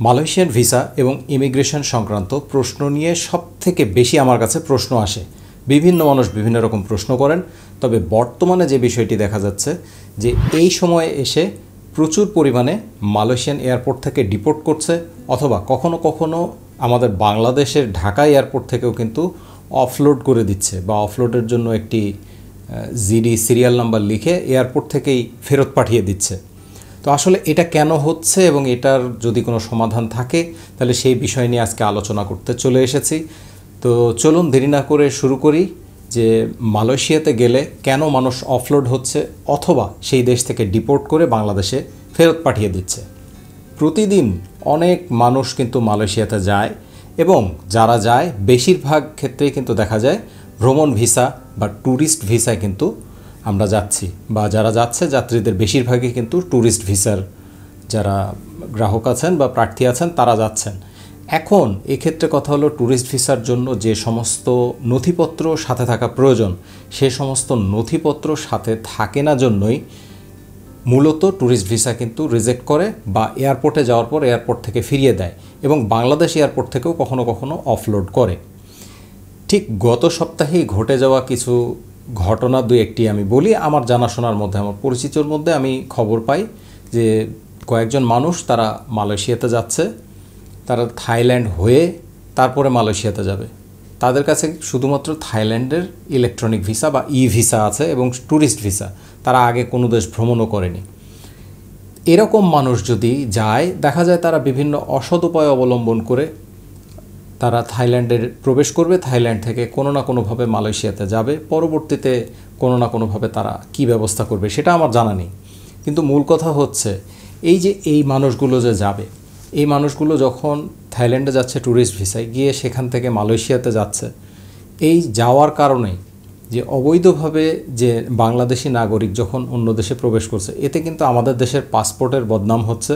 Malaysian visa এবং immigration সংক্রান্ত প্রশ্ন নিয়ে সবথেকে বেশি আমার কাছে প্রশ্ন আসে। বিভিন্ন মানুষ বিভিন্ন রকম প্রশ্ন করেন, তবে বর্তমানে যে বিষয়টি দেখা যাচ্ছে যে এই সময়ে এসে প্রচুর পরিমাণে মালয়েশিয়ান এয়ারপোর্ট থেকে ডিপোর্ট করছে, অথবা কখনো কখনো আমাদের বাংলাদেশের ঢাকা এয়ারপোর্ট থেকেও কিন্তু অফলোড করে দিচ্ছে, বা অফলোডের জন্য একটি জিডি সিরিয়াল নাম্বার লিখে এয়ারপোর্ট থেকেই ফেরত পাঠিয়ে দিচ্ছে। তো আসলে এটা কেন হচ্ছে এবং এটার যদি কোনো সমাধান থাকে তাহলে সেই বিষয় নিয়ে আজকে আলোচনা করতে চলে এসেছি। তো চলুন দেরি না করে শুরু করি যে মালয়েশিয়াতে গেলে কেন মানুষ অফলোড হচ্ছে অথবা সেই দেশ থেকে ডিপোর্ট করে বাংলাদেশে ফেরত পাঠিয়ে দিচ্ছে। প্রতিদিন অনেক মানুষ কিন্তু মালয়েশিয়াতে যায়, এবং যারা যায় বেশিরভাগ ক্ষেত্রেই কিন্তু দেখা যায় ভ্রমণ ভিসা বা ট্যুরিস্ট ভিসায় কিন্তু আমরা যাচ্ছি, বা যারা যাচ্ছে যাত্রীদের বেশিরভাগই কিন্তু ট্যুরিস্ট ভিসার যারা গ্রাহক আছেন বা প্রার্থী আছেন তারা যাচ্ছেন। এখন এক্ষেত্রে কথা হলো, ট্যুরিস্ট ভিসার জন্য যে সমস্ত নথিপত্র সাথে থাকা প্রয়োজন সে সমস্ত নথিপত্র সাথে থাকে না জন্যই মূলত ট্যুরিস্ট ভিসা কিন্তু রিজেক্ট করে, বা এয়ারপোর্টে যাওয়ার পর এয়ারপোর্ট থেকে ফিরিয়ে দেয়, এবং বাংলাদেশ এয়ারপোর্ট থেকেও কখনো কখনো অফলোড করে। ঠিক গত সপ্তাহেই ঘটে যাওয়া কিছু ঘটনা দুই একটি আমি বলি। আমার জানাশোনার মধ্যে, আমার পরিচিতর মধ্যে আমি খবর পাই যে কয়েকজন মানুষ তারা মালয়েশিয়াতে যাচ্ছে, তারা থাইল্যান্ড হয়ে তারপরে মালয়েশিয়াতে যাবে। তাদের কাছে শুধুমাত্র থাইল্যান্ডের ইলেকট্রনিক ভিসা বা ই ভিসা আছে এবং ট্যুরিস্ট ভিসা, তারা আগে কোনো দেশ ভ্রমণও করেনি। এরকম মানুষ যদি যায়, দেখা যায় তারা বিভিন্ন অসৎ উপায় অবলম্বন করে তারা থাইল্যান্ডে প্রবেশ করবে, থাইল্যান্ড থেকে কোনো না কোনোভাবে মালয়েশিয়াতে যাবে, পরবর্তীতে কোনো না কোনোভাবে তারা কী ব্যবস্থা করবে সেটা আমার জানা নেই। কিন্তু মূল কথা হচ্ছে এই যে এই মানুষগুলো যে যাবে, এই মানুষগুলো যখন থাইল্যান্ডে যাচ্ছে ট্যুরিস্ট ভিসায়, গিয়ে সেখান থেকে মালয়েশিয়াতে যাচ্ছে, এই যাওয়ার কারণে যে অবৈধভাবে যে বাংলাদেশি নাগরিক যখন অন্য দেশে প্রবেশ করছে, এতে কিন্তু আমাদের দেশের পাসপোর্টের বদনাম হচ্ছে,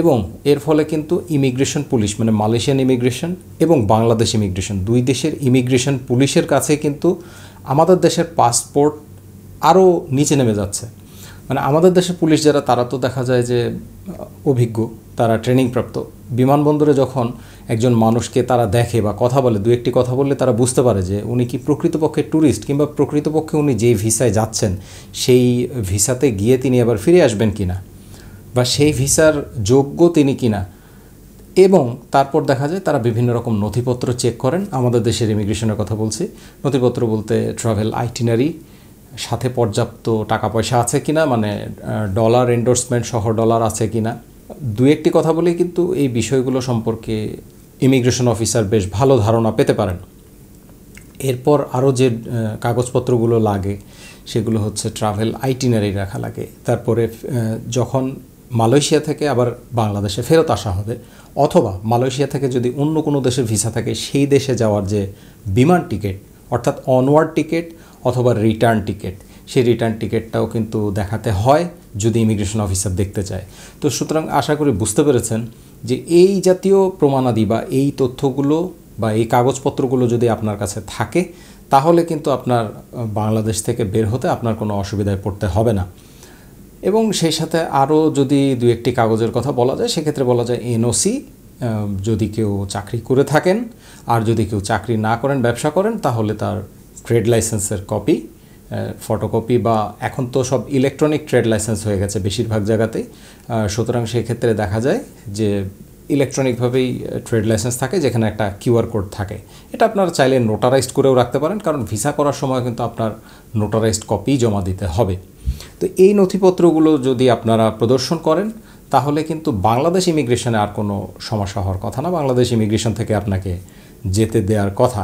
এবং এর ফলে কিন্তু ইমিগ্রেশন পুলিশ, মানে মালয়েশিয়ান ইমিগ্রেশন এবং বাংলাদেশ ইমিগ্রেশন, দুই দেশের ইমিগ্রেশন পুলিশের কাছে কিন্তু আমাদের দেশের পাসপোর্ট আরও নিচে নেমে যাচ্ছে। মানে আমাদের দেশের পুলিশ যারা, তারা তো দেখা যায় যে অভিজ্ঞ, তারা ট্রেনিংপ্রাপ্ত। বিমানবন্দরে যখন একজন মানুষকে তারা দেখে বা কথা বলে, দু একটি কথা বললে তারা বুঝতে পারে যে উনি কি প্রকৃতপক্ষে ট্যুরিস্ট, কিংবা প্রকৃতপক্ষে উনি যেই ভিসায় যাচ্ছেন সেই ভিসাতে গিয়ে তিনি আবার ফিরে আসবেন কিনা, বা সেই ভিসার যোগ্য তিনি কিনা। এবং তারপর দেখা যায় তারা বিভিন্ন রকম নথিপত্র চেক করেন। আমাদের দেশের ইমিগ্রেশনের কথা বলছি। নথিপত্র বলতে ট্রাভেল আইটিনারি, সাথে পর্যাপ্ত টাকা পয়সা আছে কিনা, মানে ডলার এন্ডোর্সমেন্ট সহ ডলার আছে কিনা। দু একটি কথা বলেই কিন্তু এই বিষয়গুলো সম্পর্কে ইমিগ্রেশন অফিসার বেশ ভালো ধারণা পেতে পারেন। এরপর আরও যে কাগজপত্রগুলো লাগে সেগুলো হচ্ছে ট্রাভেল আইটিনারি রাখা লাগে। তারপরে যখন মালয়েশিয়া থেকে আবার বাংলাদেশে ফেরত আসা হবে, অথবা মালয়েশিয়া থেকে যদি অন্য কোনো দেশের ভিসা থাকে, সেই দেশে যাওয়ার যে বিমান টিকিট, অর্থাৎ অনওয়ার্ড টিকিট অথবা রিটার্ন টিকিট, সেই রিটার্ন টিকিটটাও কিন্তু দেখাতে হয় যদি ইমিগ্রেশন অফিসার দেখতে চায়। তো সুতরাং আশা করি বুঝতে পেরেছেন যে এই জাতীয় প্রমাণাদি বা এই তথ্যগুলো বা এই কাগজপত্রগুলো যদি আপনার কাছে থাকে, তাহলে কিন্তু আপনার বাংলাদেশ থেকে বের হতে আপনার কোনো অসুবিধায় পড়তে হবে না। এবং সেই সাথে আরও যদি দু একটি কাগজের কথা বলা যায়, সেক্ষেত্রে বলা যায় এনওসি, যদি কেউ চাকরি করে থাকেন, আর যদি কেউ চাকরি না করেন, ব্যবসা করেন, তাহলে তার ট্রেড লাইসেন্সের কপি, ফটোকপি, বা এখন তো সব ইলেকট্রনিক ট্রেড লাইসেন্স হয়ে গেছে বেশিরভাগ জায়গাতেই। সুতরাং সেই ক্ষেত্রে দেখা যায় যে ইলেকট্রনিকভাবেই ট্রেড লাইসেন্স থাকে, যেখানে একটা কিউআর কোড থাকে। এটা আপনারা চাইলে নোটারাইজড করেও রাখতে পারেন, কারণ ভিসা করার সময় কিন্তু আপনার নোটারাইজড কপি জমা দিতে হবে। তো এই নথিপত্রগুলো যদি আপনারা প্রদর্শন করেন, তাহলে কিন্তু বাংলাদেশ ইমিগ্রেশনে আর কোনো সমস্যা হওয়ার কথা না, বাংলাদেশ ইমিগ্রেশন থেকে আপনাকে যেতে দেওয়ার কথা।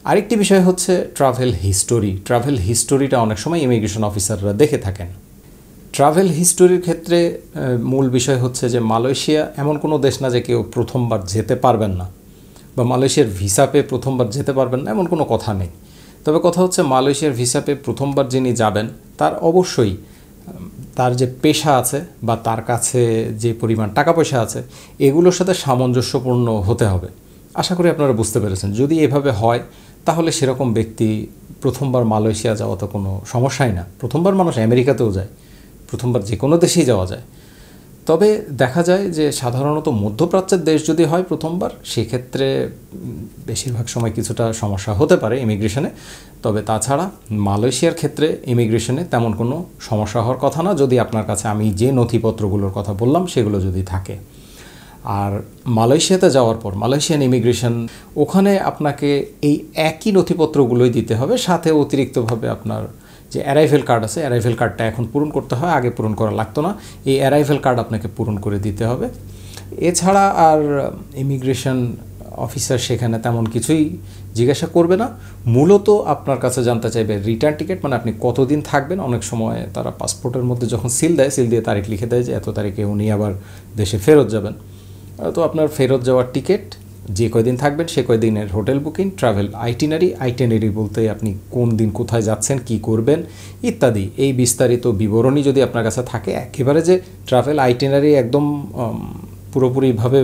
আরেকটি বিষয় হচ্ছে ট্রাভেল হিস্টোরি। ট্রাভেল হিস্টোরিটা অনেক সময় ইমিগ্রেশন অফিসাররা দেখে থাকেন। ট্রাভেল হিস্টোরির ক্ষেত্রে মূল বিষয় হচ্ছে যে মালয়েশিয়া এমন কোনো দেশ না যে কেউ প্রথমবার যেতে পারবেন না, বা মালয়েশিয়ার ভিসা পেয়ে প্রথমবার যেতে পারবেন না, এমন কোনো কথা নেই। তবে কথা হচ্ছে মালয়েশিয়ার ভিসা পেয়ে প্রথমবার যিনি যাবেন, তার অবশ্যই তার যে পেশা আছে বা তার কাছে যে পরিমাণ টাকা পয়সা আছে, এগুলোর সাথে সামঞ্জস্যপূর্ণ হতে হবে। আশা করি আপনারা বুঝতে পেরেছেন। যদি এভাবে হয়, তাহলে সেরকম ব্যক্তি প্রথমবার মালয়েশিয়া যাওয়া তো কোনো সমস্যাই না। প্রথমবার মানুষ আমেরিকাতেও যায়, প্রথমবার যে কোনো দেশেই যাওয়া যায়। তবে দেখা যায় যে সাধারণত মধ্যপ্রাচ্যের দেশ যদি হয় প্রথমবার, সেক্ষেত্রে বেশিরভাগ সময় কিছুটা সমস্যা হতে পারে ইমিগ্রেশনে। তবে তাছাড়া মালয়েশিয়ার ক্ষেত্রে ইমিগ্রেশনে তেমন কোনো সমস্যা হওয়ার কথা না, যদি আপনার কাছে আমি যে নথিপত্রগুলোর কথা বললাম সেগুলো যদি থাকে। আর মালয়েশিয়াতে যাওয়ার পর মালয়েশিয়ান ইমিগ্রেশন, ওখানে আপনাকে এই একই নথিপত্রগুলোই দিতে হবে, সাথে অতিরিক্তভাবে আপনার যে অ্যারাইভেল কার্ড আছে, অ্যারাইভেল কার্ডটা এখন পূরণ করতে হয়, আগে পূরণ করা লাগতো না। এই অ্যারাইভেল কার্ড আপনাকে পূরণ করে দিতে হবে। এছাড়া আর ইমিগ্রেশন অফিসার সেখানে তেমন কিছুই জিজ্ঞাসা করবে না। মূলত আপনার কাছে জানতে চাইবে রিটার্ন টিকিট, মানে আপনি কতদিন থাকবেন। অনেক সময় তারা পাসপোর্টের মধ্যে যখন সিল দেয়, সিল দিয়ে তারিখ লিখে দেয় যে এত তারিখে উনি আবার দেশে ফেরত যাবেন। তো আপনার ফেরত যাওয়ার টিকিট, যে কয়দিন থাকবেন সে কয়দিনের হোটেল বুকিং, ট্রাভেল আইটিনারি বলতে আপনি কোন দিন কোথায় যাচ্ছেন, কি করবেন ইত্যাদি, এই বিস্তারিত বিবরণী যদি আপনার কাছে থাকে, একেবারে যে ট্রাভেল আইটিনারি একদম পুরোপুরিভাবে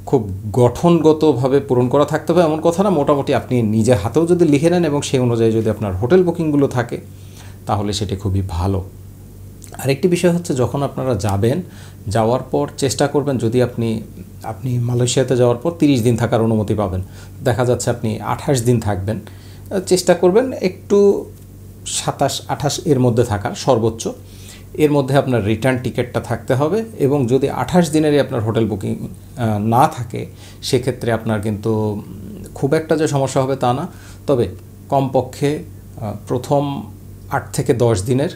খুব গঠনগতভাবে পূরণ করা থাকতে হবে এমন কথা না। মোটামুটি আপনি নিজের হাতেও যদি লিখে নেন এবং সেই অনুযায়ী যদি আপনার হোটেল বুকিংগুলো থাকে, তাহলে সেটি খুবই ভালো। আরেকটি বিষয় হচ্ছে, যখন আপনারা যাবেন, যাওয়ার পর চেষ্টা করবেন, যদি আপনি মালয়েশিয়াতে যাওয়ার পর 30 দিন থাকার অনুমতি পাবেন, দেখা যাচ্ছে আপনি 28 দিন থাকবেন, চেষ্টা করবেন একটু 27-28 এর মধ্যে থাকার সর্বোচ্চ। এর মধ্যে আপনার রিটার্ন টিকিটটা থাকতে হবে, এবং যদি 28 দিনেরই আপনার হোটেল বুকিং না থাকে, সেক্ষেত্রে আপনার কিন্তু খুব একটা যে সমস্যা হবে তা না। তবে কমপক্ষে প্রথম 8 থেকে 10 দিনের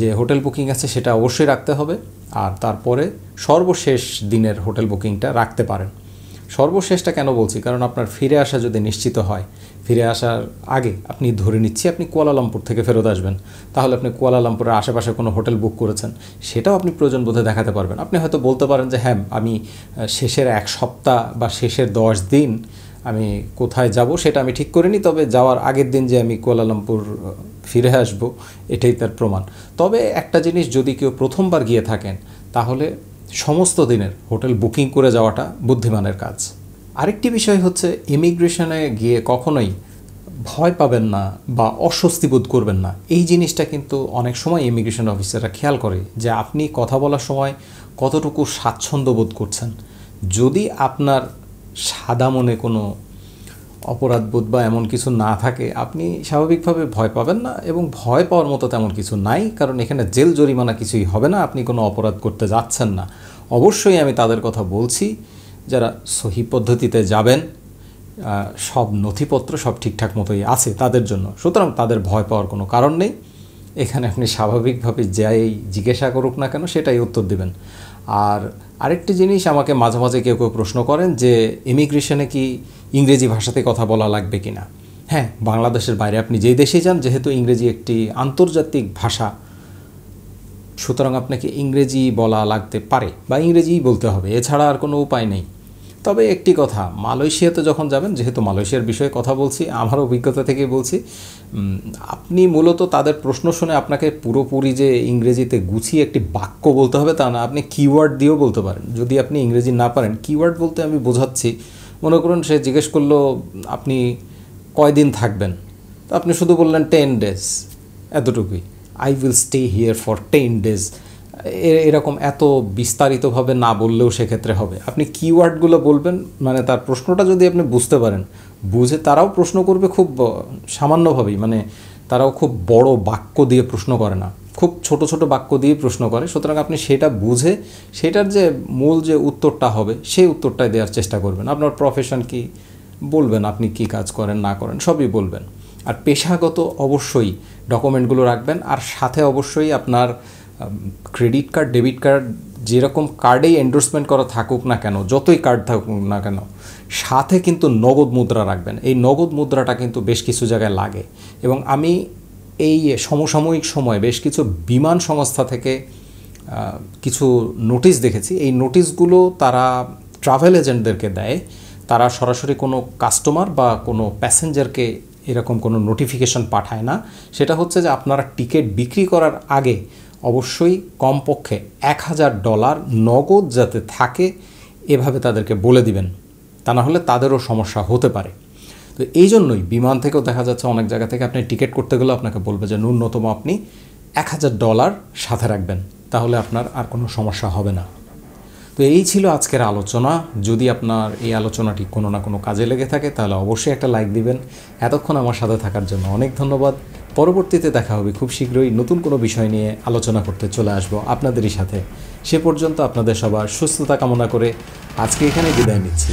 যে হোটেল বুকিং আছে সেটা অবশ্যই রাখতে হবে। আর তারপরে সর্বশেষ দিনের হোটেল বুকিংটা রাখতে পারেন। সর্বশেষটা কেন বলছি, কারণ আপনার ফিরে আসা যদি নিশ্চিত হয়, ফিরে আসার আগে আপনি ধরে নিচ্ছি আপনি কুয়ালালামপুর থেকে ফেরত আসবেন, তাহলে আপনি কুয়ালালামপুরের আশেপাশে কোনো হোটেল বুক করেছেন, সেটাও আপনি প্রয়োজন বোধে দেখাতে পারবেন। আপনি হয়তো বলতে পারেন যে হ্যাঁ, আমি শেষের 1 সপ্তাহ বা শেষের 10 দিন আমি কোথায় যাব সেটা আমি ঠিক করিনি, তবে যাওয়ার আগের দিন যে আমি কুয়ালালামপুর ফিরে আসব, এটাই তার প্রমাণ। তবে একটা জিনিস, যদি কেউ প্রথমবার গিয়ে থাকেন, তাহলে সমস্ত দিনের হোটেল বুকিং করে যাওয়াটা বুদ্ধিমানের কাজ। আরেকটি বিষয় হচ্ছে, ইমিগ্রেশনে গিয়ে কখনোই ভয় পাবেন না বা অস্বস্তি বোধ করবেন না। এই জিনিসটা কিন্তু অনেক সময় ইমিগ্রেশন অফিসাররা খেয়াল করে, যে আপনি কথা বলার সময় কতটুকু স্বাচ্ছন্দ্য বোধ করছেন। যদি আপনার সাদা মনে কোনো অপরাধবোধ বা এমন কিছু না থাকে, আপনি স্বাভাবিকভাবে ভয় পাবেন না, এবং ভয় পাওয়ার মতো তেমন কিছু নাই, কারণ এখানে জেল জরিমানা কিছুই হবে না, আপনি কোনো অপরাধ করতে যাচ্ছেন না। অবশ্যই আমি তাদের কথা বলছি যারা সহি পদ্ধতিতে যাবেন, সব নথিপত্র সব ঠিকঠাক মতোই আছে তাদের জন্য, সুতরাং তাদের ভয় পাওয়ার কোনো কারণ নেই। এখানে আপনি স্বাভাবিকভাবে যাই জিজ্ঞাসা করুক না কেন, সেটাই উত্তর দেবেন। আর আরেকটি জিনিস, আমাকে মাঝে মাঝে কেউ কেউ প্রশ্ন করেন যে ইমিগ্রেশনে কি ইংরেজি ভাষাতে কথা বলা লাগবে কি না। হ্যাঁ, বাংলাদেশের বাইরে আপনি যেই দেশেই যান, যেহেতু ইংরেজি একটি আন্তর্জাতিক ভাষা, সুতরাং আপনাকে ইংরেজি বলা লাগতে পারে বা ইংরেজিই বলতে হবে, এছাড়া আর কোনো উপায় নেই। তবে একটি কথা, মালয়েশিয়াতে যখন যাবেন, যেহেতু মালয়েশিয়ার বিষয়ে কথা বলছি, আমার অভিজ্ঞতা থেকে বলছি, আপনি মূলত তাদের প্রশ্ন শুনে আপনাকে পুরোপুরি যে ইংরেজিতে গুছিয়ে একটি বাক্য বলতে হবে তা না, আপনি কিওয়ার্ড দিয়েও বলতে পারেন। যদি আপনি ইংরেজি না পারেন, কিওয়ার্ড বলতে আমি বোঝাচ্ছি, মনে করুন সে জিজ্ঞেস করলো আপনি কয়দিন থাকবেন, তো আপনি শুধু বললেন 10 days, এতটুকুই, I will stay here for 10 days। এরকম এত বিস্তারিতভাবে না বললেও সেক্ষেত্রে হবে। আপনি কিওয়ার্ডগুলো বলবেন, মানে তার প্রশ্নটা যদি আপনি বুঝতে পারেন, বুঝে তারাও প্রশ্ন করবে খুব সামান্যভাবেই, মানে তারাও খুব বড় বাক্য দিয়ে প্রশ্ন করে না, খুব ছোট ছোট বাক্য দিয়ে প্রশ্ন করে। সুতরাং আপনি সেটা বুঝে সেটার যে মূল যে উত্তরটা হবে সেই উত্তরটাই দেওয়ার চেষ্টা করবেন। আপনার প্রফেশন কি বলবেন, আপনি কি কাজ করেন না করেন সবই বলবেন। আর পেশাগত অবশ্যই ডকুমেন্টগুলো রাখবেন, আর সাথে অবশ্যই আপনার ক্রেডিট কার্ড, ডেবিট কার্ড, যেরকম কার্ডেই এন্ডোর্সমেন্ট করা থাকুক না কেন, যতই কার্ড থাকুক না কেন, সাথে কিন্তু নগদ মুদ্রা রাখবেন। এই নগদ মুদ্রাটা কিন্তু বেশ কিছু জায়গায় লাগে, এবং আমি এই সমসাময়িক সময়ে বেশ কিছু বিমান সংস্থা থেকে কিছু নোটিশ দেখেছি। এই নোটিশগুলো তারা ট্রাভেল এজেন্টদেরকে দেয়, তারা সরাসরি কোনো কাস্টমার বা কোনো প্যাসেঞ্জারকে এরকম কোনো নোটিফিকেশন পাঠায় না। সেটা হচ্ছে যে আপনারা টিকিট বিক্রি করার আগে অবশ্যই কমপক্ষে $1000 নগদ যাতে থাকে, এভাবে তাদেরকে বলে দিবেন, তা না হলে তাদেরও সমস্যা হতে পারে। তো এই জন্যই বিমান থেকেও দেখা যাচ্ছে অনেক জায়গা থেকে আপনি টিকিট করতে গেলে আপনাকে বলবে যে ন্যূনতম আপনি $1000 সাথে রাখবেন। তাহলে আপনার আর কোনো সমস্যা হবে না। তো এই ছিল আজকের আলোচনা। যদি আপনার এই আলোচনাটি কোনো না কোনো কাজে লেগে থাকে তাহলে অবশ্যই একটা লাইক দিবেন। এতক্ষণ আমার সাথে থাকার জন্য অনেক ধন্যবাদ। পরবর্তীতে দেখা হবে খুব শীঘ্রই, নতুন কোনো বিষয় নিয়ে আলোচনা করতে চলে আসব আপনাদেরই সাথে। সে পর্যন্ত আপনাদের সবার সুস্থতা কামনা করে আজকে এখানে বিদায় নিচ্ছি।